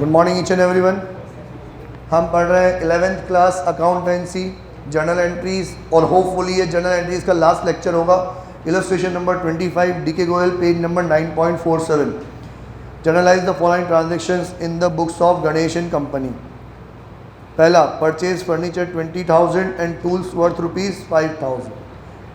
Good morning each and everyone. हम पढ़ रहे हैं 11th class accountancy journal entries और होपफुली ये जर्नल एंट्रीज का लास्ट लेक्चर होगा। Illustration number 25 DK Goyal page number 9.47। Journalise the following transactions in the books of Ganesh and company. पहला, purchase furniture 20,000 and tools worth ₹5,000।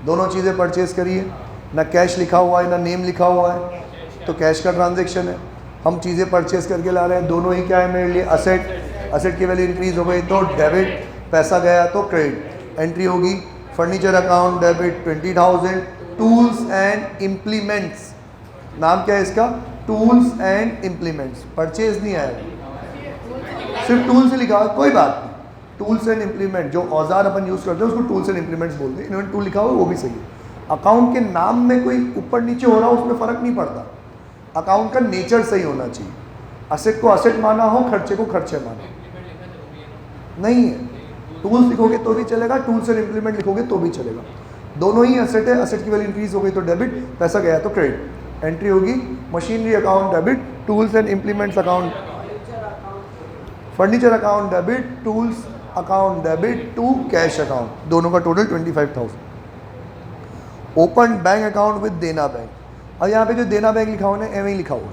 दोनों चीज़ें परचेज करिए, ना cash लिखा हुआ है ना नेम लिखा हुआ है, तो कैश का ट्रांजेक्शन है। हम चीज़ें परचेज करके ला रहे हैं, दोनों ही क्या है मेरे लिए, असेट। असेट की वैल्यू इंक्रीज हो गई तो डेबिट, पैसा गया तो क्रेडिट। एंट्री होगी furniture account debit 20,000, tools and implements. नाम क्या है इसका, टूल्स एंड इम्प्लीमेंट्स। परचेज नहीं आया, सिर्फ टूल्स से लिखा हुआ, कोई बात नहीं। टूल्स एंड इम्प्लीमेंट, जो औजार अपन यूज़ करते हैं उसको टूल्स एंड इम्प्लीमेंट्स बोलते हैं। इन्होंने टूल लिखा हुआ वो भी सही है। अकाउंट के नाम में कोई ऊपर नीचे हो रहा हो उसमें फ़र्क नहीं पड़ता, अकाउंट का नेचर सही होना चाहिए। असेट को असेट माना हो, खर्चे को खर्चे माना नहीं है। टूल्स लिखोगे तो भी चलेगा, टूल्स एंड इम्प्लीमेंट लिखोगे तो भी चलेगा। दोनों ही असेट है, असेट की वैल्यू इंक्रीज हो गई तो डेबिट, पैसा गया तो क्रेडिट। एंट्री होगी machinery account debit, tools and implements account, furniture account debit, tools account debit to cash account, दोनों का total 25,000। Open bank account with Dena bank. और यहाँ पे जो देना बैंक लिखा हुआ है एवं ही लिखा हुआ है।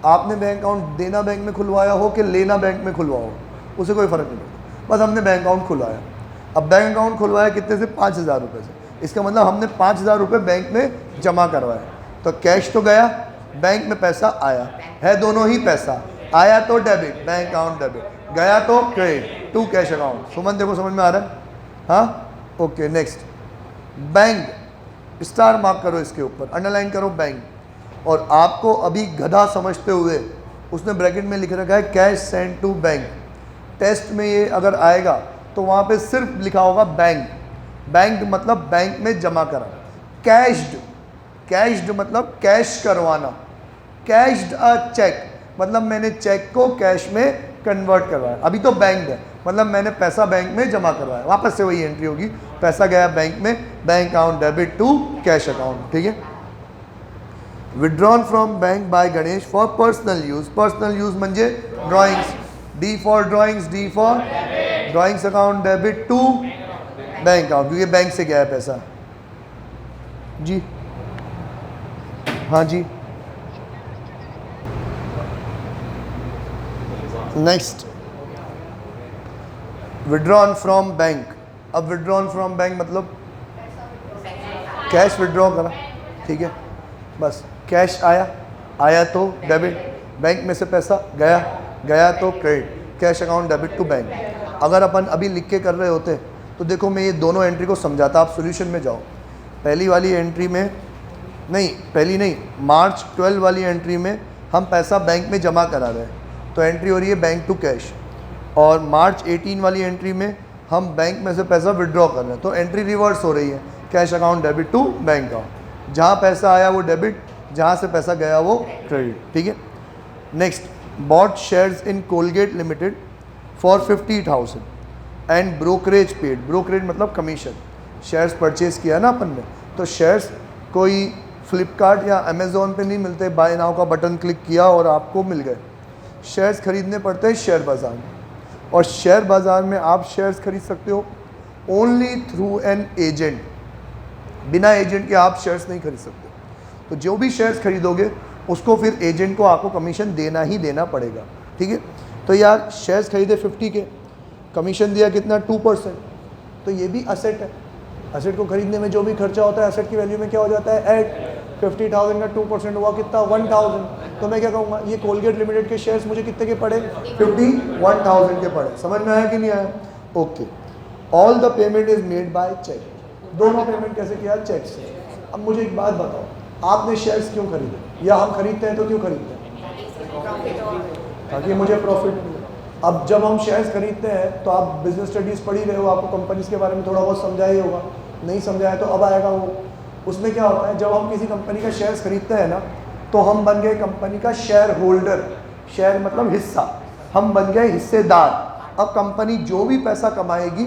आपने बैंक अकाउंट देना बैंक में खुलवाया हो कि लेना बैंक में खुलवाया हो, उसे कोई फ़र्क नहीं पड़ता, बस हमने बैंक अकाउंट खुलवाया। अब बैंक अकाउंट खुलवाया कितने से, 5,000 रुपये से। इसका मतलब हमने 5,000 रुपये बैंक में जमा करवाया। तो कैश तो गया, बैंक में पैसा आया है, दोनों ही पैसा आया तो डेबिट, बैंक अकाउंट डेबिट, गया तो क्रेडिट टू कैश अकाउंट। सुमन देखो समझ में आ रहा है, हाँ okay. Next, bank, star mark करो इसके ऊपर, अंडरलाइन करो बैंक। और आपको अभी गधा समझते हुए उसने ब्रैकेट में लिख रखा है cash send to bank. Test में ये अगर आएगा तो वहाँ पे सिर्फ लिखा होगा बैंक। बैंक मतलब बैंक में जमा करा। कैश्ड, कैश्ड मतलब कैश करवाना। कैश्ड अ चेक मतलब मैंने चेक को कैश में कन्वर्ट करवाया। अभी तो बैंक है मतलब मैंने पैसा बैंक में जमा करवाया। वापस से वही एंट्री होगी, पैसा गया बैंक में, bank account debit to cash account. ठीक है। Withdrawn from bank by Ganesh for personal use. Personal use म्हणजे drawings, D for drawings, D for drawings account debit to bank account, क्योंकि बैंक से गया है पैसा। जी हाँ जी। Next, withdrawn from bank. अब विड्रॉन फ्रॉम बैंक मतलब कैश विड्रॉ करा, ठीक है, बस कैश आया, आया तो डेबिट, बैंक में से पैसा गया, गया तो credit, cash account debit to bank. अगर अपन अभी लिख के कर रहे होते तो देखो मैं ये दोनों एंट्री को समझाता। आप सॉल्यूशन में जाओ, पहली वाली एंट्री में नहीं, पहली नहीं, मार्च 12 वाली एंट्री में हम पैसा बैंक में जमा करा रहे हैं तो एंट्री हो रही है बैंक टू कैश। और मार्च 18 वाली एंट्री में हम बैंक में से पैसा विड्रॉ कर रहे हैं तो एंट्री रिवर्स हो रही है, cash account debit to bank account. जहाँ पैसा आया वो डेबिट, जहाँ से पैसा गया वो क्रेडिट। ठीक है। Next, bought shares in Colgate limited for 50,000 and brokerage paid. Brokerage मतलब कमीशन। शेयर्स परचेज किया ना अपन ने, तो शेयर्स कोई फ्लिपकार्ट या अमेज़ोन पे नहीं मिलते, बाय नाउ का बटन क्लिक किया और आपको मिल गए। शेयर्स खरीदने पड़ते हैं शेयर बाज़ार में, और शेयर बाज़ार में आप शेयर्स खरीद सकते हो ओनली थ्रू एन एजेंट। बिना एजेंट के आप शेयर्स नहीं खरीद सकते। तो जो भी शेयर्स खरीदोगे उसको फिर एजेंट को आपको कमीशन देना ही देना पड़ेगा। ठीक है। तो यार शेयर्स खरीदे 50 के, कमीशन दिया कितना, 2%, तो ये भी असेट है। असेट को खरीदने में जो भी खर्चा होता है असेट की वैल्यू में क्या हो जाता है, ऐड। 50,000 का 2% हुआ कितना, 1,000। तो मैं क्या कहूँगा, ये कोलगेट लिमिटेड के शेयर्स मुझे कितने के पड़े, 51,000 के पड़े। समझ में आया कि नहीं आया? Okay. All the payment is made by cheque. दोनों पेमेंट कैसे किया, चेक से। अब मुझे एक बात बताओ, आपने शेयर्स क्यों खरीदे, या हम खरीदते हैं तो क्यों खरीदते हैं, ताकि मुझे प्रॉफिट मिले। अब जब हम शेयर्स खरीदते हैं तो आप बिजनेस स्टडीज़ पढ़ी रहे हो, आपको कंपनीज़ के बारे में थोड़ा बहुत समझा ही होगा, नहीं समझा है तो अब आएगा वो। उसमें क्या होता है, जब हम किसी कंपनी का शेयर्स खरीदते हैं ना तो हम बन गए कंपनी का शेयर होल्डर। शेयर मतलब हिस्सा, हम बन गए हिस्सेदार। अब कंपनी जो भी पैसा कमाएगी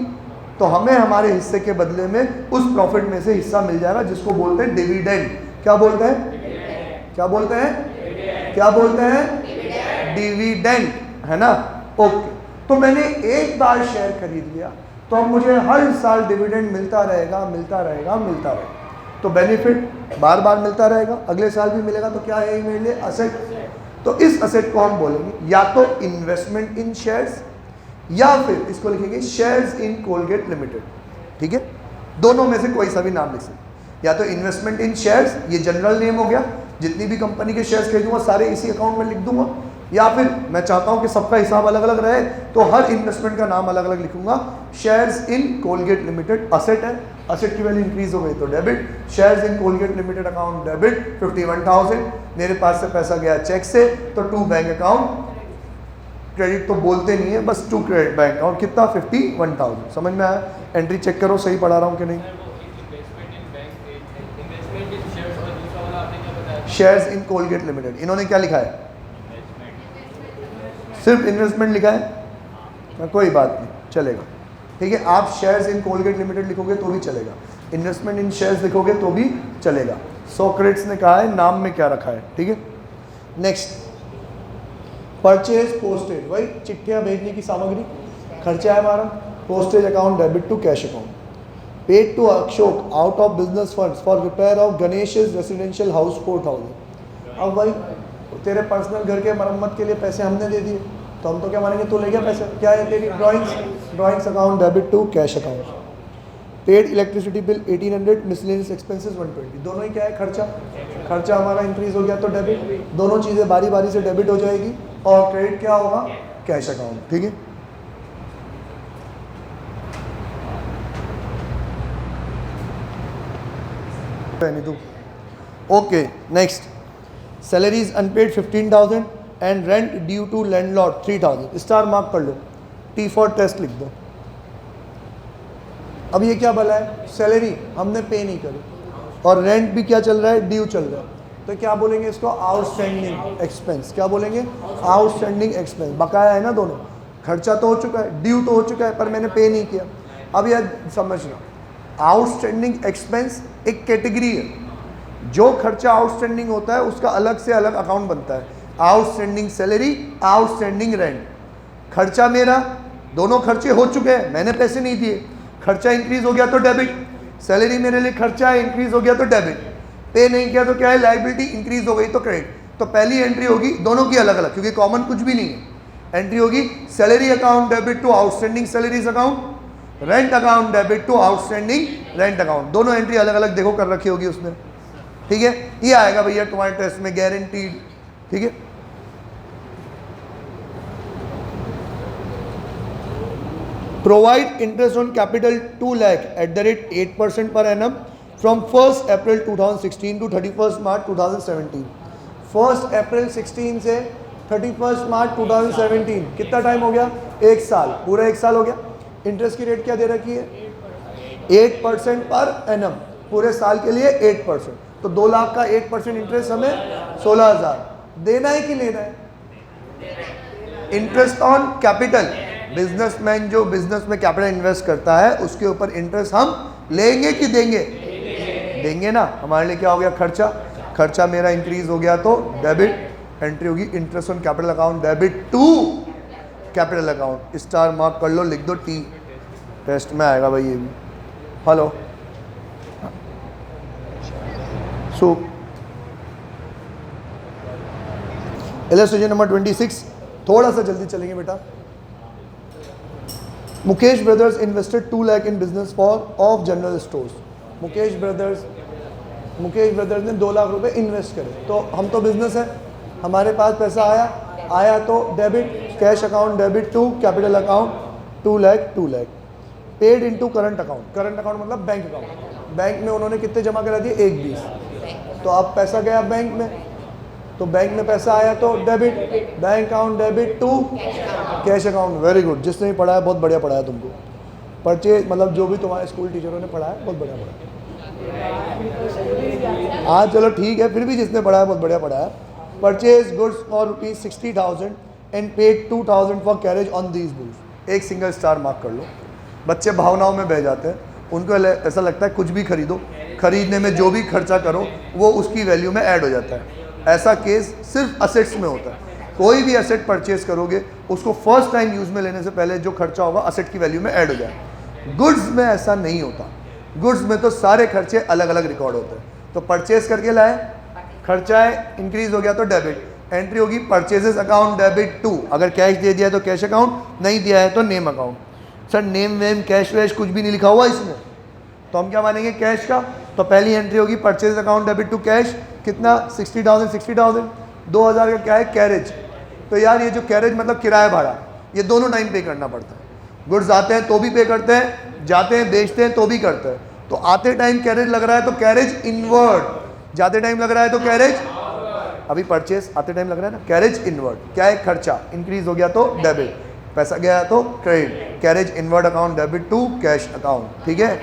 तो हमें हमारे हिस्से के बदले में उस प्रॉफिट में से हिस्सा मिल जाएगा, जिसको बोलते हैं डिविडेंड। क्या बोलते हैं, क्या बोलते हैं, क्या बोलते हैं, डिविडेंड। है ना? ओके, तो मैंने एक बार शेयर खरीद लिया तो अब मुझे हर साल डिविडेंड मिलता रहेगा, मिलता रहेगा, मिलता रहेगा। तो बेनिफिट बार बार मिलता रहेगा, अगले साल भी मिलेगा। तो क्या है मेरे लिए? असेट। तो इस असेट को हम बोलेंगे या तो इन्वेस्टमेंट इन शेयर्स या फिर इसको लिखेंगे शेयर्स इन कोलगेट लिमिटेड। ठीक है, दोनों में से कोई सा भी नाम लिख सकते। या तो इन्वेस्टमेंट इन शेयर्स, ये जनरल नेम हो गया, जितनी भी कंपनी के शेयर्स खरीदूंगा सारे इसी अकाउंट में लिख दूंगा। या फिर मैं चाहता हूं कि सबका हिसाब अलग अलग रहे तो हर इन्वेस्टमेंट का नाम अलग अलग लिखूंगा। Shares in Colgate limited asset है, असेट की वैल्यू इंक्रीज हो गई तो debit. Shares in Colgate limited account debit 51,000, मेरे पास से पैसा गया चेक से तो टू बैंक अकाउंट, क्रेडिट तो बोलते नहीं है, बस टू क्रेडिट बैंक अकाउंट, कितना? 51,000। समझ में आया? एंट्री चेक करो सही पढ़ा रहा हूँ कि नहीं। शेयर्स इन कोलगेट लिमिटेड, इन्होंने क्या लिखा है? सिर्फ इन्वेस्टमेंट लिखा है, कोई बात नहीं, चलेगा। ठीक है, आप शेयर्स इन कोलगेट लिमिटेड लिखोगे तो भी चलेगा, इन्वेस्टमेंट इन शेयर्स लिखोगे तो भी चलेगा। सोक्रेट्स ने कहा है नाम में क्या रखा है। ठीक है, नेक्स्ट, परचेज पोस्टेज, वही चिट्ठियाँ भेजने की सामग्री, खर्चा है हमारा। Postage account debit to cash account. Paid to Ashok out of business funds for repair of Ganesh residential house 4,000। अब भाई तेरे पर्सनल घर के मरम्मत के लिए पैसे हमने दे दिए तो हम तो क्या मानेंगे तू ले गया पैसे? क्या है तेरी? Drawings account debit to cash account. Paid electricity bill 1800, miscellaneous expenses 120, दोनों ही क्या है? खर्चा। खर्चा हमारा इंक्रीज हो गया तो डेबिट, दोनों चीज़ें बारी बारी से डेबिट हो जाएगी और क्रेडिट क्या होगा? Cash account. ठीक है, okay, next, salaries unpaid 15,000 and rent due to landlord 3,000। Star mark कर लो, टी फॉर टेस्ट लिख दो। अब ये क्या भला है? सैलरी हमने पे नहीं करी और रेंट भी क्या चल रहा है? ड्यू चल रहा है, तो क्या बोलेंगे इसको? Outstanding expense. क्या बोलेंगे? Outstanding expense. बकाया है ना दोनों, खर्चा तो हो चुका है, ड्यू तो हो चुका है, पर मैंने पे नहीं किया। अब यह समझना, आउटस्टैंडिंग एक्सपेंस एक कैटेगरी है, जो खर्चा आउटस्टैंडिंग होता है उसका अलग से अलग अकाउंट बनता है। Outstanding salary, outstanding rent. खर्चा मेरा, दोनों खर्चे हो चुके हैं, मैंने पैसे नहीं दिए, खर्चा इंक्रीज हो गया तो डेबिट। सैलरी मेरे लिए खर्चा है, इंक्रीज हो गया तो डेबिट। पे नहीं किया तो क्या है? लायबिलिटी इंक्रीज हो गई तो क्रेडिट। तो पहली एंट्री होगी दोनों की अलग अलग, क्योंकि कॉमन कुछ भी नहीं है। एंट्री होगी salary account debit to outstanding salaries account, rent account debit to outstanding rent account. दोनों एंट्री अलग अलग देखो कर रखी होगी उसने। ठीक है, ये आएगा भैया तुम्हारे टेस्ट में गारंटीड। ठीक है, provide interest on capital 2 lakh at the rate 8% per annum from 1 April 2016 to 31 March 2017। 1 अप्रैल 16 से 31 मार्च 2017 कितना टाइम हो गया? 1 साल, पूरा 1 साल हो गया। इंटरेस्ट की रेट क्या दे रखी है? 8% पर एनम, पूरे साल के लिए 8%। तो 2 लाख का 8% इंटरेस्ट हमें 16,000 देना है कि लेना है? इंटरेस्ट ऑन कैपिटल, बिजनेसमैन जो बिजनेस में कैपिटल इन्वेस्ट करता है उसके ऊपर इंटरेस्ट हम लेंगे कि देंगे? देंगे ना। हमारे लिए क्या हो गया? खर्चा। खर्चा मेरा इंक्रीज हो गया तो डेबिट। एंट्री होगी interest on capital account debit to capital account. Star mark कर लो, लिख दो टी। टेस्ट में आएगा भाई ये भी। हेलो, सो इलस्ट्रेशन नंबर 26, थोड़ा सा जल्दी चलेंगे बेटा। Mukesh brothers invested 2 lakh in business for of general stores. Mukesh brothers ने 2 लाख रुपए इन्वेस्ट करे। तो हम तो बिजनेस है, हमारे पास पैसा आया तो debit, cash account debit to capital account 2 lakh. Paid into current account. Current account मतलब बैंक अकाउंट। बैंक में उन्होंने कितने जमा करा दिए? 1,20। तो अब पैसा गया बैंक में, तो बैंक में पैसा आया तो debit, bank account debit to cash account. Very good, जिसने भी पढ़ा है बहुत बढ़िया पढ़ाया तुमको। परचेज मतलब जो भी तुम्हारे स्कूल टीचरों ने पढ़ाया बहुत बढ़िया पढ़ाया। हाँ चलो ठीक है, फिर भी जिसने पढ़ाया बहुत बढ़िया पढ़ाया। Purchase goods for ₹60,000 and paid 2,000 for carriage on these books. एक सिंगल स्टार मार्क कर लो। बच्चे भावनाओं में बह जाते हैं, उनको ऐसा लगता है कुछ भी खरीदो, खरीदने में जो भी खर्चा करो वो उसकी वैल्यू में ऐड हो जाता है। ऐसा केस सिर्फ असेट्स में होता है। कोई भी एसेट परचेज करोगे उसको फर्स्ट टाइम यूज में लेने से पहले जो खर्चा होगा एसेट की वैल्यू में ऐड हो जाए। गुड्स में ऐसा नहीं होता, गुड्स में तो सारे खर्चे अलग अलग रिकॉर्ड होते हैं। तो परचेज करके लाए, खर्चा है इंक्रीज हो गया तो डेबिट, एंट्री होगी परचेजेस अकाउंट डेबिट टू। अगर कैश दे दिया है तो कैश अकाउंट, नहीं दिया है तो नेम अकाउंट। सर नेम वेम कैश वैश कुछ भी नहीं लिखा हुआ इसमें, तो हम क्या मानेंगे कैश का। तो पहली एंट्री होगी purchase account debit to cash, कितना 60,000 60,000। 2,000 का क्या है कैरेज, तो यार ये जो कैरेज मतलब किराया भाड़ा, ये दोनों टाइम पे करना पड़ता है। गुड्स आते हैं तो भी पे करते हैं, जाते हैं बेचते हैं तो भी करते हैं। तो आते टाइम कैरेज लग रहा है तो कैरेज इनवर्ड, जाते टाइम लग रहा है तो कैरेज, अभी परचेस आते टाइम लग रहा है ना कैरेज इनवर्ड। क्या है खर्चा इंक्रीज हो गया तो डेबिट, पैसा गया तो credit, carriage inward account debit to cash account. ठीक है,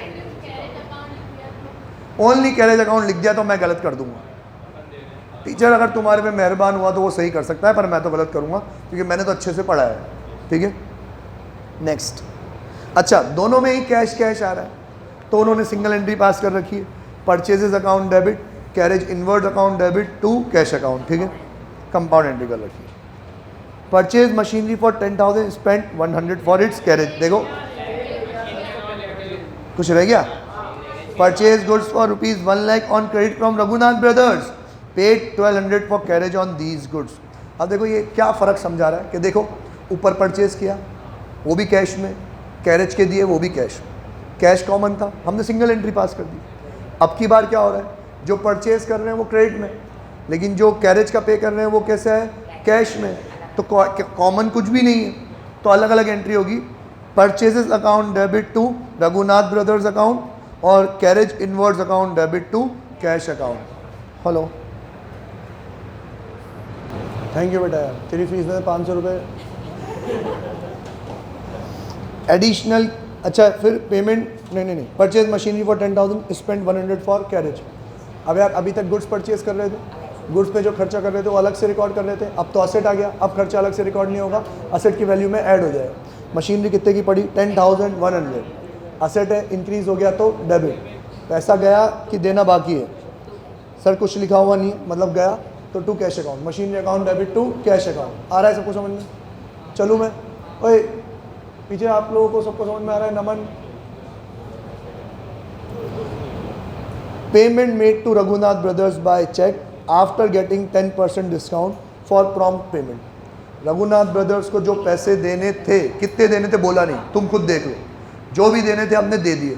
ओनली कैरेज अकाउंट लिख दिया तो मैं गलत कर दूंगा। टीचर अगर तुम्हारे पे मेहरबान हुआ तो वो सही कर सकता है, पर मैं तो गलत करूंगा क्योंकि मैंने तो अच्छे से पढ़ा है। ठीक है, नेक्स्ट। अच्छा दोनों में ही कैश कैश आ रहा है तो उन्होंने सिंगल एंट्री पास कर रखी है, purchases account debit, carriage inward account debit to cash account. ठीक है, कंपाउंड एंट्री कर रखी है। Purchase machinery for 10,000 spent 100 for its carriage, देखो कुछ रह गया। Purchase goods for rupees 1 lakh on credit from Raghunath brothers, paid 1200 for carriage on these goods. अब देखो ये क्या फ़र्क समझा रहा है कि देखो ऊपर परचेज किया वो भी कैश में, कैरेज के दिए वो भी कैश, कैश कॉमन था, हमने सिंगल एंट्री पास कर दी। अब की बार क्या हो रहा है, जो परचेज कर रहे हैं वो क्रेडिट में, लेकिन जो कैरेज का पे कर रहे हैं वो कैसे है कैश में, तो कॉमन कुछ भी नहीं है, तो अलग अलग एंट्री होगी। Purchases account debit to Raghunath brothers account और carriage inwards account debit to cash account. Hello, thank you बेटा, यार तेरी फीस में 500 रुपये एडिशनल। अच्छा फिर पेमेंट नहीं, purchase machinery for 10,000 spend 100 for carriage. अब यार अभी तक गुड्स परचेज कर रहे थे, गुड्स पे जो खर्चा कर रहे थे वो अलग से रिकॉर्ड कर रहे थे, अब तो असेट आ गया, अब खर्चा अलग से रिकॉर्ड नहीं होगा, असेट की वैल्यू में ऐड हो जाएगा। मशीनरी कितने की पड़ी 10,100, असेट है इंक्रीज हो गया तो डेबिट, पैसा गया कि देना बाकी है, सर कुछ लिखा हुआ नहीं है मतलब गया तो to cash account, machinery account debit to cash account. आ रहा है सबको समझ में? चलूँ मैं, ओए पीछे आप लोगों को सबको समझ में आ रहा है? Naman. Payment made to Raghunath brothers by cheque after getting 10% discount for prompt payment. Raghunath brothers को जो पैसे देने थे, कितने देने थे बोला नहीं, तुम खुद देख लो, जो भी देने थे हमने दे दिए,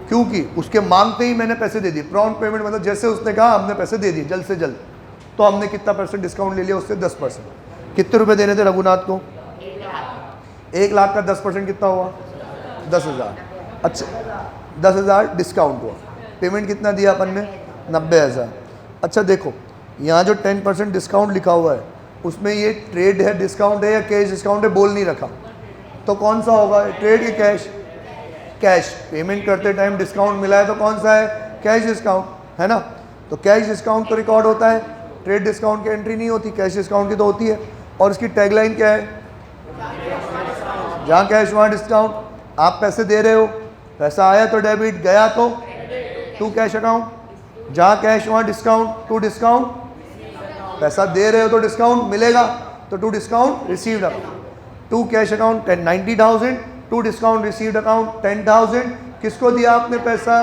क्योंकि उसके मांगते ही मैंने पैसे दे दिए। प्रॉम्प्ट पेमेंट मतलब जैसे उसने कहा हमने पैसे दे दिए जल्द से जल्द, तो हमने कितना परसेंट डिस्काउंट ले लिया उससे 10%। कितने रुपए देने थे रघुनाथ को? 1 लाख का 10% कितना हुआ? 10,000। अच्छा 10,000 डिस्काउंट हुआ, पेमेंट कितना दिया अपन ने? 90,000। अच्छा देखो यहाँ जो 10% डिस्काउंट लिखा हुआ है उसमें ये ट्रेड है डिस्काउंट है या कैश डिस्काउंट है बोल नहीं रखा, तो कौन सा होगा, ट्रेड के कैश? कैश। पेमेंट करते टाइम डिस्काउंट मिला है तो कौन सा है? कैश डिस्काउंट है ना। तो कैश डिस्काउंट तो रिकॉर्ड होता है, ट्रेड डिस्काउंट की एंट्री नहीं होती, कैश डिस्काउंट की तो होती है। और इसकी टैगलाइन क्या है? जहाँ कैश वहाँ डिस्काउंट। आप पैसे दे रहे हो, पैसा आया तो डेबिट, गया तो टू कैश अकाउंट, जहाँ कैश वहाँ डिस्काउंट, टू डिस्काउंट। पैसा दे रहे हो तो डिस्काउंट मिलेगा, तो to discount received account. To cash account 90,000, to discount received account 10,000। किसको दिया आपने पैसा?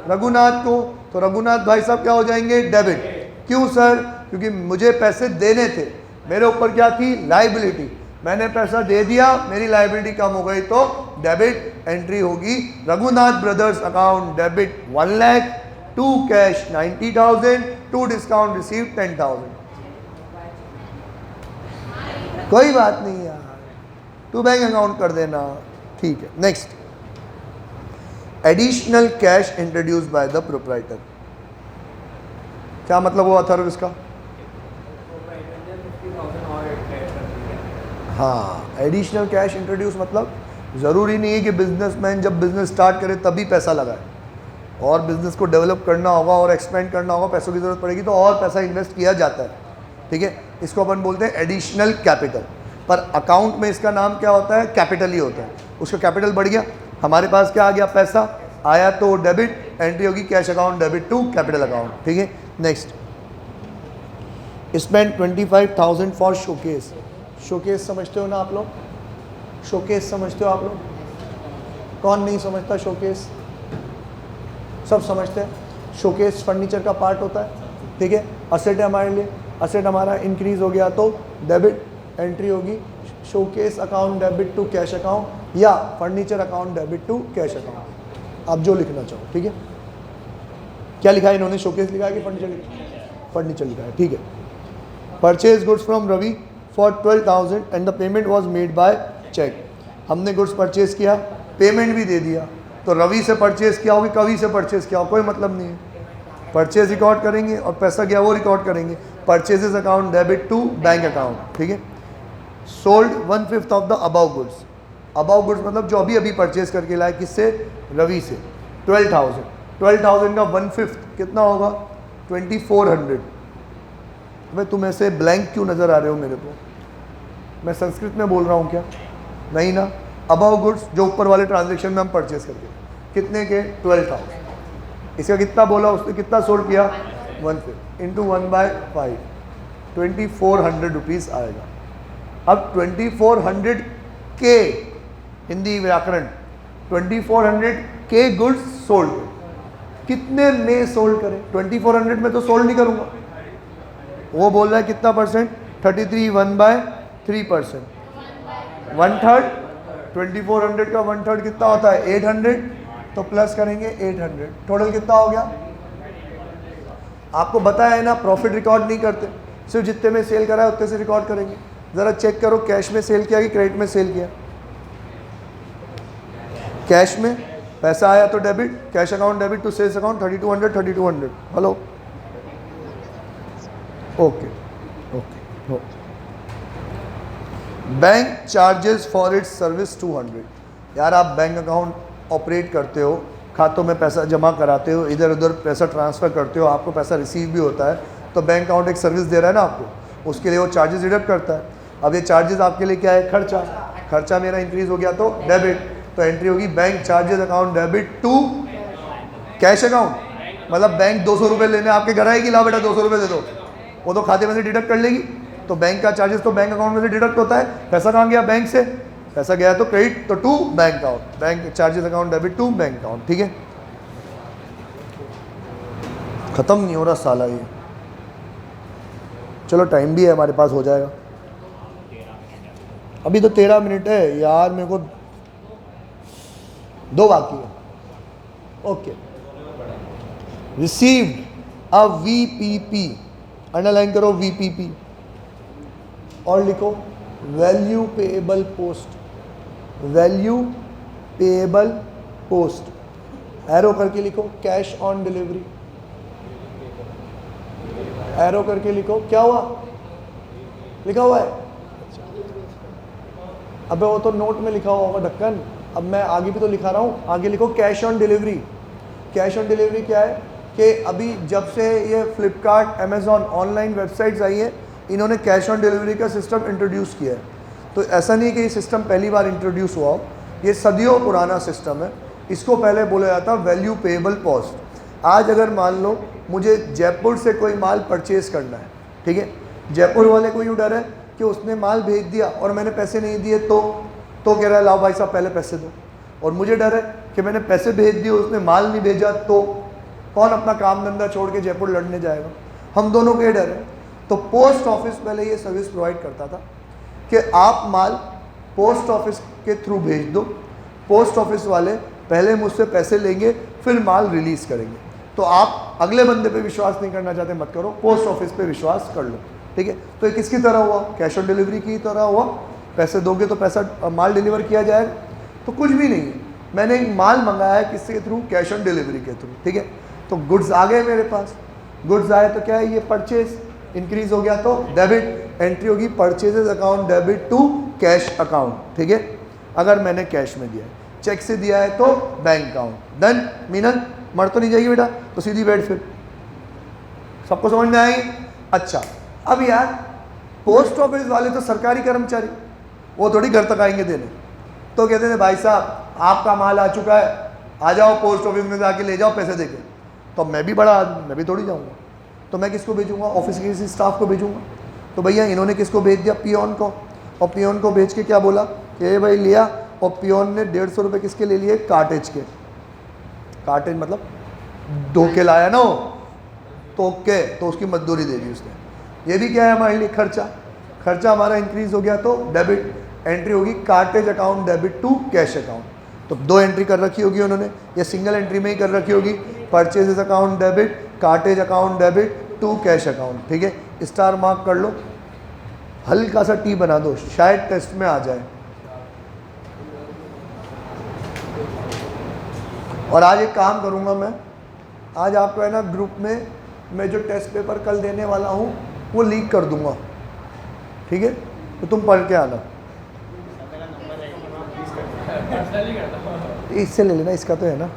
रघुनाथ को, तो रघुनाथ भाई साहब क्या हो जाएंगे? डेबिट। क्यों सर? क्योंकि मुझे पैसे देने थे, मेरे ऊपर क्या थी? लाइबिलिटी, मैंने पैसा दे दिया, मेरी लाइबिलिटी कम हो गई तो डेबिट एंट्री होगी। Raghunath brothers account debit 1 lakh, to cash 90,000, to discount receive 10,000। कोई बात नहीं यार, टू बैंक अकाउंट कर देना, ठीक है। Next, additional cash introduce by the proprietor. क्या मतलब हुआ अथर्व इसका? हाँ, एडिशनल कैश इंट्रोड्यूस मतलब ज़रूरी नहीं है कि बिजनेसमैन जब बिजनेस स्टार्ट करे तभी पैसा लगाए, और बिजनेस को डेवलप करना होगा और एक्सपेंड करना होगा, पैसों की ज़रूरत पड़ेगी तो और पैसा इन्वेस्ट किया जाता है। ठीक है, इसको अपन बोलते हैं एडिशनल कैपिटल, पर अकाउंट में इसका नाम क्या होता है? कैपिटल ही होता है। उसका कैपिटल बढ़ गया, हमारे पास क्या आ गया? पैसा आया तो डेबिट, एंट्री होगी cash account debit to capital account. ठीक है, next, spend 25,000 for showcase. Showcase समझते हो ना आप लोग? शोकेस समझते हो आप लोग? कौन नहीं समझता शोकेस? सब समझते हैं। शोकेस फर्नीचर का पार्ट होता है, ठीक है। असेट है हमारे लिए, असेट हमारा इंक्रीज हो गया तो डेबिट एंट्री होगी showcase account debit to cash account, या furniture account debit to cash account, आप जो लिखना चाहो, ठीक है। क्या लिखा है इन्होंने? शोकेस लिखा है कि फर्नीचर लिखा है? फर्नीचर लिखा है, ठीक है। Purchase goods from Ravi for 12,000 and the payment was made by cheque. हमने गुड्स परचेज किया, पेमेंट भी दे दिया, तो रवि से परचेज किया होगी, कवि से परचेज किया हो, कोई मतलब नहीं है। परचेज रिकॉर्ड करेंगे और पैसा गया वो रिकॉर्ड करेंगे। Purchases account debit to bank account, ठीक है। Sold 1/5 of the above goods. Above goods मतलब जो अभी अभी परचेज करके लाए, किससे? रवि से। 12,000, 12,000 का 1/5 कितना होगा? 2,400। भाई तुम ऐसे ब्लैंक क्यों नज़र आ रहे हो मेरे को? मैं संस्कृत में बोल रहा हूँ क्या? नहीं ना। अबाउ गुड्स जो ऊपर वाले ट्रांजेक्शन में हम परचेज करके, कितने के? 12,000। इसका कितना बोला उसने, कितना सोल्ड किया? 1/5 इंटू 1/5, 2,400 रुपीज़ आएगा। अब 2,400 के, हिंदी व्याकरण, 2,400 के गुड्स सोल्ड। कितने में सोल्ड करें? 2,400 में तो सोल्ड नहीं करूंगा। वो बोल रहा है कितना परसेंट? 33, 1/3%, 1/3। 2,400 का 1/3 कितना होता है? 800। तो प्लस करेंगे 800, टोटल कितना हो गया? आपको बताया है ना, प्रॉफिट रिकॉर्ड नहीं करते, सिर्फ जितने में सेल करा है उतने से रिकॉर्ड करेंगे। ज़रा चेक करो, कैश में सेल किया कि क्रेडिट में सेल किया? कैश में पैसा आया तो debit, cash account debit to sales account 3,200, 3,200। Hello, okay okay. Bank charges for its service 200। यार आप बैंक अकाउंट ऑपरेट करते हो, खातों में पैसा जमा कराते हो, इधर उधर पैसा ट्रांसफ़र करते हो, आपको पैसा रिसीव भी होता है, तो बैंक अकाउंट एक सर्विस दे रहा है ना आपको, उसके लिए वो चार्जेस डिडक्ट करता है। अब ये चार्जेस आपके लिए क्या है? खर्चा। खर्चा मेरा इंक्रीज हो गया तो डेबिट, तो एंट्री होगी bank charges account debit to cash account. मतलब बैंक 200 रुपये लेने आपके घर आएगी, ला बेटा 200 रुपये दे दो, वो तो खाते में से डिडक्ट कर लेगी। तो बैंक का चार्जेस तो बैंक अकाउंट में से डिडक्ट होता है। पैसा कहाँ गया? बैंक से। पैसा गया तो क्रेडिट, तो to bank account, bank charges account debit to bank account, ठीक है। खत्म नहीं हो रहा साला ये। चलो टाइम भी है हमारे पास, हो जाएगा। अभी तो 13 मिनट है यार, मेरे को 2 बाकी है। Okay. Received a VPP, underline करो वीपीपी और लिखो value payable post, value payable post, arrow करके लिखो कैश ऑन डिलीवरी, एरो करके लिखो। क्या हुआ? लिखा हुआ है? अबे वो तो नोट में लिखा हुआ होगा ढक्कन, अब मैं आगे भी तो लिखा रहा हूँ। आगे लिखो cash on delivery. Cash on delivery क्या है कि अभी जब से ये फ्लिपकार्ट, अमेज़ॉन ऑनलाइन वेबसाइट्स आई है, इन्होंने कैश ऑन डिलीवरी का सिस्टम इंट्रोड्यूस किया है। तो ऐसा नहीं कि ये सिस्टम पहली बार इंट्रोड्यूस हुआ हो, ये सदियों पुराना सिस्टम है। इसको पहले बोला जाता वैल्यू पेएबल पोस्ट। आज अगर मान लो मुझे जयपुर से कोई माल परचेज़ करना है, ठीक है, जयपुर वाले को यूँ डर है कि उसने माल भेज दिया और मैंने पैसे नहीं दिए तो कह रहा है लाओ भाई साहब पहले पैसे दो, और मुझे डर है कि मैंने पैसे भेज दिए उसने माल नहीं भेजा तो कौन अपना काम धंधा छोड़ के जयपुर लड़ने जाएगा? हम दोनों के डर है। तो पोस्ट ऑफिस पहले ये सर्विस प्रोवाइड करता था कि आप माल पोस्ट ऑफिस के थ्रू भेज दो, पोस्ट ऑफिस वाले पहले मुझसे पैसे लेंगे फिर माल रिलीज़ करेंगे। तो आप अगले बंदे पे विश्वास नहीं करना चाहते मत करो, पोस्ट ऑफिस पे विश्वास कर लो, ठीक है। तो ये किसकी तरह हुआ? कैश ऑन डिलीवरी की तरह हुआ। पैसे दोगे तो पैसा माल डिलीवर किया जाएगा। तो कुछ भी नहीं है, मैंने एक माल मंगाया है किसके थ्रू? कैश ऑन डिलीवरी के थ्रू, ठीक है। तो गुड्स आ गए मेरे पास, गुड्स आए तो क्या है? ये परचेज इंक्रीज हो गया तो डेबिट, एंट्री होगी purchases account debit to cash account, ठीक है। अगर मैंने कैश में दिया है, चेक से दिया है तो बैंक अकाउंट। डन। मीनल मर तो नहीं जाएगी बेटा, तो सीधी बैठ फिर। सबको समझ में आएगी? अच्छा, अब यार पोस्ट ऑफिस वाले तो सरकारी कर्मचारी, वो थोड़ी घर तक आएंगे देने। तो कहते थे भाई साहब आपका माल आ चुका है, आ जाओ पोस्ट ऑफिस में जाके ले जाओ पैसे देके। तो मैं भी बड़ा आदमी, मैं भी थोड़ी जाऊँगा, तो मैं किसको भेजूंगा, ऑफिस के किसी स्टाफ को भेजूंगा। तो भैया इन्होंने किसको भेज दिया, पियोन को, और पियोन को भेज के क्या बोला कि ये भाई लिया, और पियोन ने 150 रुपये किसके ले लिए, कार्टेज के। कार्टेज मतलब धोके लाया ना, तोक के, तो उसकी मजदूरी दे दी उसने। ये भी क्या है हमारे लिए, खर्चा। खर्चा हमारा इंक्रीज हो गया तो डेबिट, एंट्री होगी cartage account debit to cash account. तो 2 एंट्री कर रखी होगी उन्होंने, या सिंगल एंट्री में ही कर रखी होगी, purchases account debit, cartage account debit to cash account. ठीक है, स्टार मार्क कर लो, हल्का सा टी बना दो, शायद टेस्ट में आ जाए। और आज एक काम करूंगा मैं, आज आपको है ना ग्रुप में मैं जो टेस्ट पेपर कल देने वाला हूँ वो लीक कर दूंगा, ठीक है, तो तुम पढ़ के आना। इससे ले लेना, इसका तो है ना,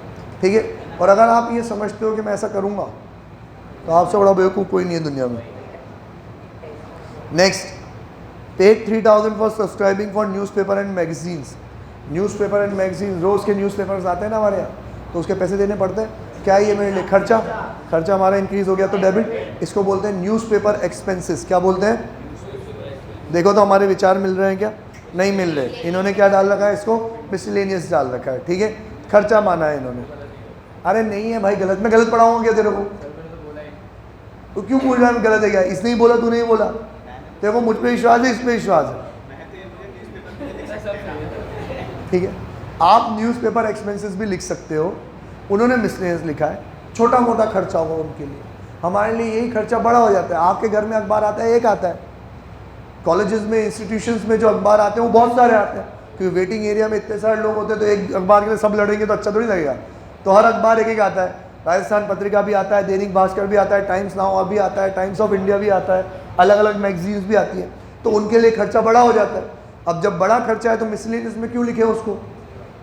ठीक है। और अगर आप ये समझते हो कि मैं ऐसा करूँगा तो आपसे बड़ा बेवकूफ़ कोई नहीं है दुनिया में। Next, paid 3000 for subscribing for newspaper and magazines. Newspaper and magazine, रोज़ के न्यूज़पेपर्स आते हैं ना हमारे यहाँ, तो उसके पैसे देने पड़ते हैं। क्या ये मेरे लिए खर्चा, खर्चा हमारा इंक्रीज़ हो गया तो डेबिट, इसको बोलते हैं न्यूज़पेपर एक्सपेंसेस। क्या बोलते हैं, देखो तो हमारे विचार मिल रहे हैं क्या, नहीं मिल रहे। इन्होंने क्या डाल रखा है, इसको मिसलेनियस डाल रखा है, ठीक है, खर्चा माना है इन्होंने। अरे नहीं है भाई, गलत, मैं गलत पढ़ाऊंगा क्या तेरे को, तो क्यों बोल रहा है गलत है क्या, इसने ही बोला, तू नहीं बोला, तेरे को मुझ पे विश्वास है, इस पे विश्वास है, ठीक है। आप न्यूज़पेपर एक्सपेंसेस भी लिख सकते हो, उन्होंने मिसलेनियस लिखा है, छोटा मोटा खर्चा होगा उनके लिए। हमारे लिए यही खर्चा बड़ा हो जाता है। आपके घर में अखबार आता है, एक आता है, कॉलेजेस में, इंस्टीट्यूशंस में जो अखबार आते हैं वो बहुत सारे आते हैं, क्योंकि वेटिंग एरिया में इतने सारे लोग होते हैं, तो एक अखबार के लिए सब लड़ेंगे तो अच्छा थोड़ी लगेगा। तो हर अखबार एक एक आता है, राजस्थान पत्रिका भी आता है, दैनिक भास्कर भी आता है, टाइम्स नाउ भी आता है, टाइम्स ऑफ इंडिया भी आता है, अलग अलग मैगजीन्स भी आती हैं, तो उनके लिए खर्चा बड़ा हो जाता है। अब जब बड़ा खर्चा है तो मिसलेनियस में क्यों लिखे उसको,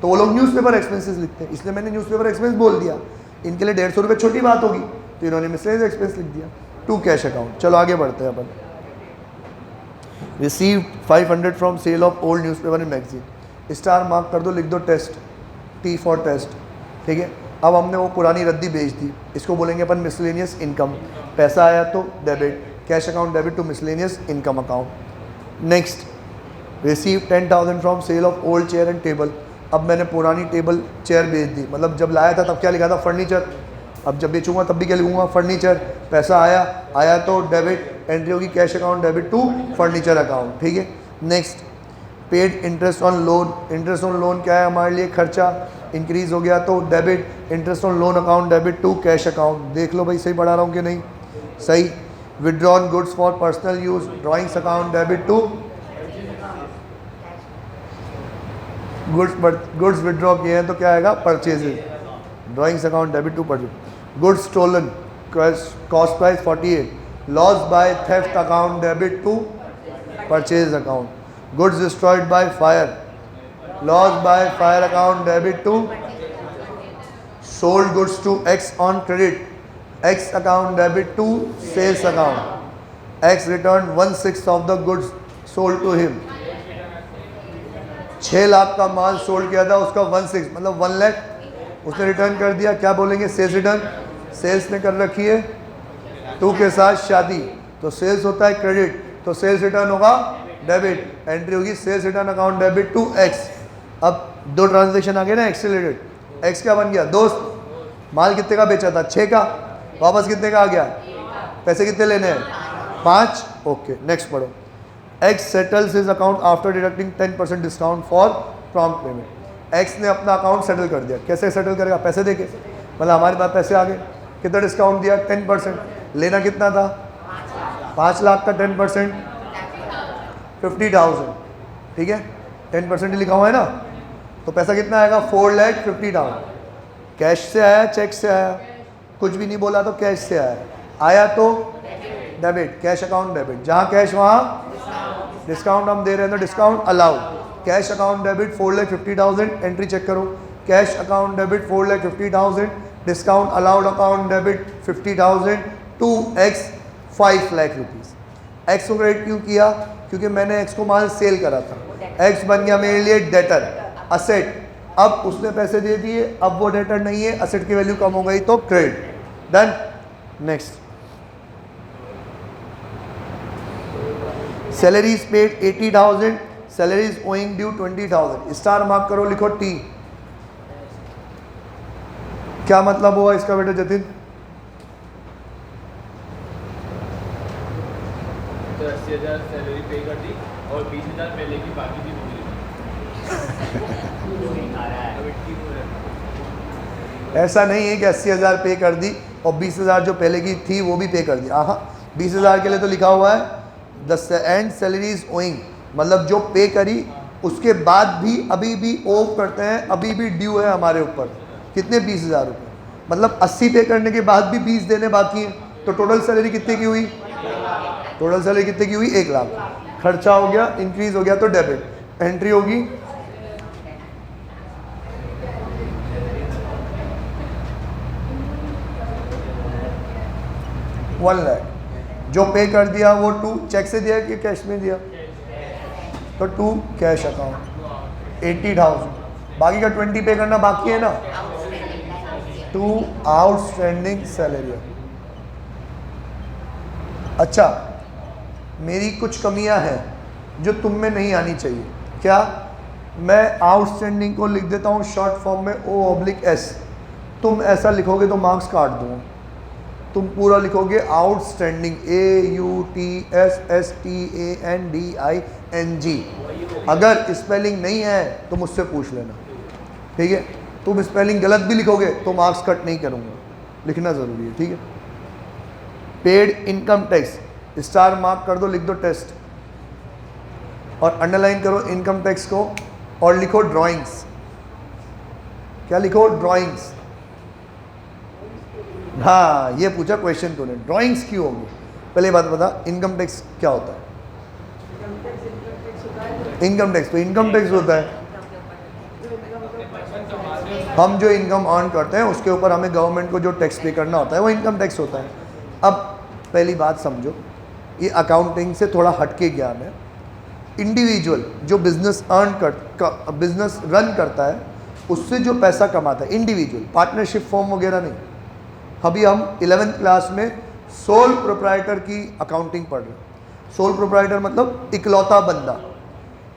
तो वो लोग न्यूज़पेपर एक्सपेंसेस लिखते हैं, इसलिए मैंने न्यूज़पेपर एक्सपेंस बोल दिया। इनके लिए 150 रुपये छोटी बात होगी, तो इन्होंने मिसलेनियस एक्सपेंस लिख दिया टू कैश अकाउंट। चलो आगे बढ़ते हैं अपन। Receive 500 from sale of old newspaper and magazine, star mark कर दो, लिख दो टेस्ट, टी फॉर टेस्ट, ठीक है। अब हमने वो पुरानी रद्दी बेच दी, इसको बोलेंगे अपन मिसलेनियस इनकम। पैसा आया तो debit, cash account debit to miscellaneous income account. Next, receive 10,000 from sale of old chair and table. अब मैंने पुरानी टेबल चेयर बेच दी, मतलब जब लाया था तब क्या लिखा था, फर्नीचर, अब जब बेचूंगा तब भी क्या लिखूंगा, फर्नीचर। पैसा आया तो डेबिट, एंट्री होगी cash account debit to furniture account, ठीक है। Next, paid interest on loan. Interest on loan क्या है हमारे लिए, खर्चा, इंक्रीज हो गया तो debit, interest on loan account debit to cash account. देख लो भाई सही पढ़ा रहा हूँ कि नहीं, सही। Withdrawn goods for personal use, drawings account debit to goods withdraw किए हैं तो क्या आएगा, purchases, drawings account debit to purchase. Goods stolen, cost price 48, loss by theft account debit to purchase account. Goods destroyed by fire, loss by fire account debit to sold goods to X on credit, X account debit to sales account. X return 1/6 of the goods sold to him. 6 lakh का माल sold किया था, उसका 1/6 मतलब 1 लाख उसने return कर दिया, क्या बोलेंगे, सेल्स रिटर्न। सेल्स ने कर रखी है टू के साथ शादी, तो सेल्स होता है क्रेडिट, तो सेल्स रिटर्न होगा डेबिट, एंट्री होगी sales return account debit to X. अब 2 ट्रांजेक्शन आ गए ना, एक्स रिलेटेड। एक्स क्या बन गया, दोस्त, माल कितने का बेचा था, 6 का, वापस कितने का आ गया, पैसे कितने लेने हैं, 5, ओके। नेक्स्ट पढ़ो। X settles his account after deducting 10% discount for prompt payment. X ने अपना अकाउंट सेटल कर दिया, कैसे सेटल करेगा, पैसे देके, मतलब हमारे पास पैसे आ गए, कितना डिस्काउंट दिया, 10%, लेना कितना था, 5 लाख का 10% 50,000, ठीक है, 10% ही लिखा हुआ है ना, तो पैसा कितना आएगा, 4,50,000। कैश से आया, चेक से आया, कुछ भी नहीं बोला तो कैश से आया तो डेबिट, कैश अकाउंट डेबिट, जहाँ कैश वहाँ डिस्काउंट हम दे रहे हैं तो discount allowed. Cash account debit 4,50,000, entry check करो, cash account debit 4,50,000, discount allowed account debit 50,000 to x 5 lakh rupees. X को क्रेडिट क्यों किया, क्योंकि मैंने एक्स को माल सेल करा था, एक्स बन गया मेरे लिए डेटर, असेट। अब उसने पैसे दे दिए, अब वो डेटर नहीं है, असेट की वैल्यू कम हो गई तो credit, done. Next, salaries paid 80,000, salaries owing due 20,000। Star mark करो, लिखो टी। क्या मतलब हुआ इसका बेटा जतिन? तो 80,000 सैलरी पे कर दी और 20,000 पहले की बाकी थी ऐसा नहीं है कि 80,000 पे कर दी और 20,000 जो पहले की थी वो भी पे कर दी। हाँ, 20,000 के लिए तो लिखा हुआ है द एंड सैलरीज ओइंग, मतलब जो पे करी उसके बाद भी अभी भी ओव करते हैं, अभी भी ड्यू है हमारे ऊपर। कितने? 20,000 रुपये। मतलब 80 पे करने के बाद भी 20 देने बाकी हैं। तो टोटल सैलरी कितने की हुई? टोटल सैलरी कितने की हुई? 1 लाख। खर्चा हो गया, इंक्रीज हो गया तो डेबिट। एंट्री होगी 1 लाख। जो पे कर दिया वो 2 चेक से दिया कि कैश में दिया? तो 2 कैश अकाउंट 80,000। बाकी का 20 पे करना बाकी है ना। 2 आउटस्टैंडिंग सैलरी। अच्छा, मेरी कुछ कमियां हैं जो तुम में नहीं आनी चाहिए। क्या? मैं आउटस्टैंडिंग को लिख देता हूँ शॉर्ट फॉर्म में O/S। तुम ऐसा लिखोगे तो मार्क्स काट दूँगा। तुम पूरा लिखोगे आउटस्टैंडिंग AUTSSTANDING। अगर स्पेलिंग नहीं है तो मुझसे पूछ लेना, ठीक है? तुम स्पेलिंग गलत भी लिखोगे तो मार्क्स कट नहीं करूँगा, लिखना ज़रूरी है, ठीक है? Paid income tax, star mark कर दो, लिख दो टेस्ट और अंडरलाइन करो इनकम टैक्स को और लिखो ड्राइंग्स। क्या लिखो? ड्राइंग्स। हाँ, ये पूछा क्वेश्चन तूने, ड्राइंग्स क्यों होंगी? पहले बात बता, इनकम टैक्स क्या होता है? इनकम टैक्स तो इनकम टैक्स होता है। हम जो इनकम अर्न करते हैं उसके ऊपर हमें गवर्नमेंट को जो टैक्स पे करना होता है वो इनकम टैक्स होता है। अब पहली बात समझो, ये अकाउंटिंग से थोड़ा हटके ज्ञान है। इंडिविजुअल जो बिजनेस बिजनेस रन करता है उससे जो पैसा कमाता है, इंडिविजुअल, पार्टनरशिप फॉर्म वगैरह नहीं। अभी हम 11th क्लास में सोल प्रोप्राइटर की अकाउंटिंग पढ़ रहे हैं। सोल प्रोप्राइटर मतलब इकलौता बंदा।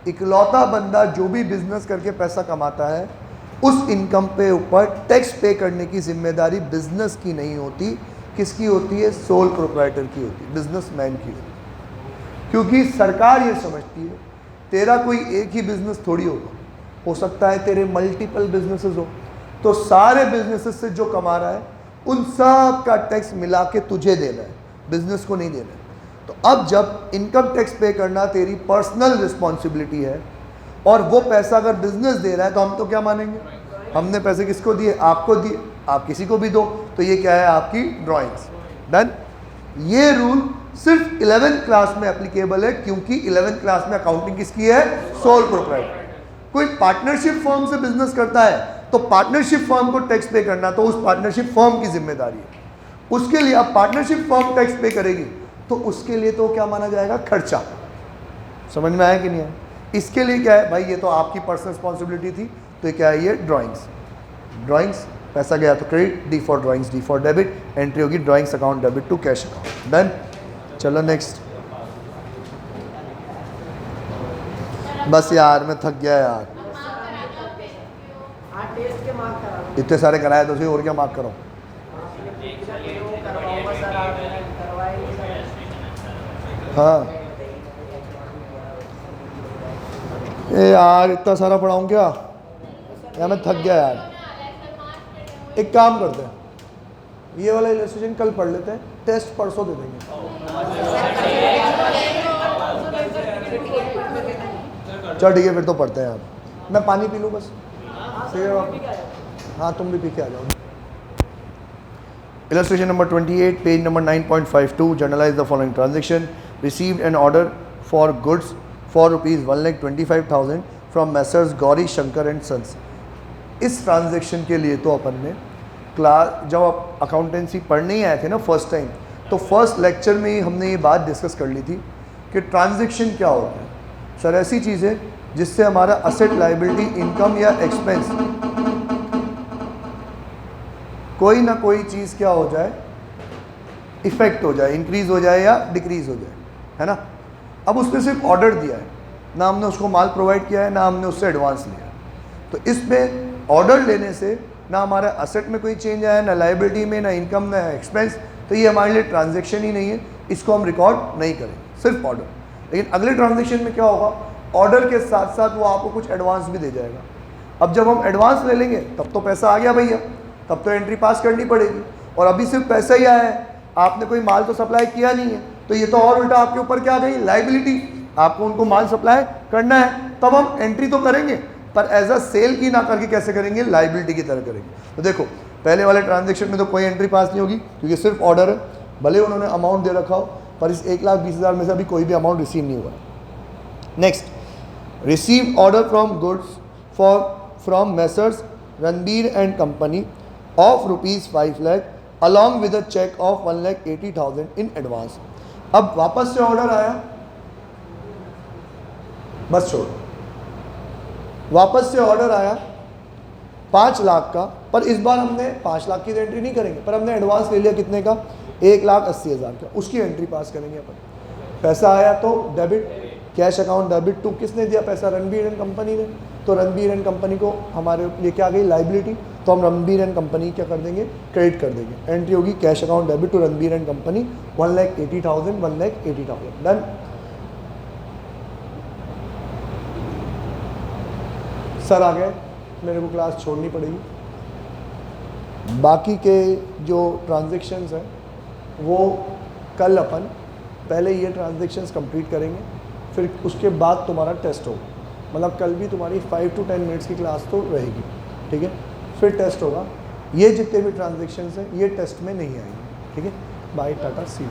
इकलौता बंदा जो भी बिजनेस करके पैसा कमाता है उस इनकम पे ऊपर टैक्स पे करने की जिम्मेदारी बिजनेस की नहीं होती। किसकी होती है? सोल प्रोप्राइटर की होती है, बिजनेसमैन की होती है। क्योंकि सरकार ये समझती है तेरा कोई एक ही बिजनेस थोड़ी होगा, हो सकता है तेरे मल्टीपल बिजनेसेस हो, तो सारे बिजनेसेस से जो कमा रहा है उन सब का टैक्स मिला के तुझे देना है, बिजनेस को नहीं देना है। तो अब जब इनकम टैक्स पे करना तेरी पर्सनल रिस्पॉन्सिबिलिटी है और वो पैसा अगर बिजनेस दे रहा है तो हम तो क्या मानेंगे? हमने पैसे किसको दिए? आपको दिए, आप किसी को भी दो। तो ये क्या है? आपकी ड्राइंग्स। डन। ये रूल सिर्फ 11th क्लास में एप्लीकेबल है क्योंकि 11th क्लास में अकाउंटिंग किसकी है? Sole proprietor. कोई पार्टनरशिप फर्म से बिजनेस करता है तो पार्टनरशिप फर्म को टैक्स पे करना तो उस पार्टनरशिप फर्म की जिम्मेदारी है। उसके लिए अब पार्टनरशिप फर्म टैक्स पे करेगी तो उसके लिए तो क्या माना जाएगा? खर्चा। समझ में आया कि नहीं आया? इसके लिए क्या है भाई? ये तो आपकी पर्सनल रिस्पॉन्सिबिलिटी थी, तो ये क्या है? ये ड्राइंग्स। ड्राइंग्स, पैसा गया तो credit, D for drawings, D for debit, entry होगी drawings account debit to cash account. Done. चलो नेक्स्ट। बस यार मैं थक गया यार, इतने सारे कराए तो सही, और क्या मार्क करो। हाँ ए यार, इतना सारा पढ़ाऊँ क्या यार? मैं थक गया यार। एक काम करते हैं, ये वाला इलस्ट्रेशन कल पढ़ लेते हैं, टेस्ट परसों दे देंगे। चल ठीक है, फिर तो पढ़ते हैं यार। मैं पानी पी लूँ बस। हाँ तुम भी पी के आ जाओ। Illustration number 28, page number 9.52. Journalize the following transaction. Received an order for goods for rupees 1,25,000 from Messrs Gauri Shankar and Sons. इस ट्रांजेक्शन के लिए तो अपन ने क्लास जब आप अकाउंटेंसी पढ़ने ही आए थे ना फर्स्ट टाइम, तो फर्स्ट लेक्चर में ही हमने ये बात डिस्कस कर ली थी कि ट्रांजेक्शन क्या होता है। सर ऐसी चीज़ है जिससे हमारा असेट, लायबिलिटी, इनकम या एक्सपेंस कोई ना कोई चीज़ क्या हो जाए, इफेक्ट हो जाए, इंक्रीज हो जाए या डिक्रीज हो जाए, है ना। अब उसने सिर्फ ऑर्डर दिया है, ना हमने उसको माल प्रोवाइड किया है, ना हमने उससे एडवांस लिया है। तो इसमें ऑर्डर लेने से ना हमारा असेट में कोई चेंज आया, ना लाइबिलिटी में, ना इनकम, ना एक्सपेंस, तो ये हमारे लिए ट्रांजेक्शन ही नहीं है, इसको हम रिकॉर्ड नहीं करेंगे, सिर्फ ऑर्डर। लेकिन अगले ट्रांजेक्शन में क्या होगा, ऑर्डर के साथ साथ वो आपको कुछ एडवांस भी दे जाएगा। अब जब हम एडवांस ले लेंगे तब तो पैसा आ गया भैया, तब तो एंट्री पास करनी पड़ेगी, और अभी सिर्फ पैसा ही आया है, आपने कोई माल तो सप्लाई किया नहीं है, तो ये तो और उल्टा आपके ऊपर क्या गई, लाइबिलिटी। आपको उनको माल सप्लाई करना है, तब हम एंट्री तो करेंगे, पर एज अ सेल की ना करके कैसे करेंगे, लाइबिलिटी की तरह करेंगे। तो देखो पहले वाले ट्रांजेक्शन में तो कोई एंट्री पास नहीं होगी, क्योंकि सिर्फ ऑर्डर है, भले उन्होंने अमाउंट दे रखा हो, पर इस 1,20,000 में से अभी कोई भी अमाउंट रिसीव नहीं हुआ। Next, receive order from goods from messrs Ranbir and company of ₹5 lakh along with a cheque of 1,80,000 in advance. अब वापस से ऑर्डर आया, बस छोड़ो, वापस से ऑर्डर आया 5 लाख का, पर इस बार हमने 5 लाख की तो एंट्री नहीं करेंगे, पर हमने एडवांस ले लिया कितने का, 1,80,000 का, उसकी एंट्री पास करेंगे अपन। पैसा आया तो debit, cash account debit to, किसने दिया पैसा, रणबीर एंड कंपनी ने, तो रणबीर एंड कंपनी को हमारे लेके आ गई लाइबिलिटी, तो हम रणबीर एंड कंपनी क्या कर देंगे, क्रेडिट कर देंगे। एंट्री होगी cash account debit to Ranbir and company 1,80,000, 1,80,000 done. Sir आ गए, मेरे को क्लास छोड़नी पड़ेगी। बाकी के जो ट्रांजेक्शन्स हैं वो कल अपन पहले ये ट्रांजेक्शन्स कंप्लीट करेंगे, फिर उसके बाद तुम्हारा टेस्ट होगा, मतलब कल भी तुम्हारी 5 to 10 मिनट्स की क्लास तो रहेगी, ठीक है, फिर टेस्ट होगा। ये जितने भी ट्रांजेक्शन्स हैं ये टेस्ट में नहीं आएंगे, ठीक है। Bye, tata, see you.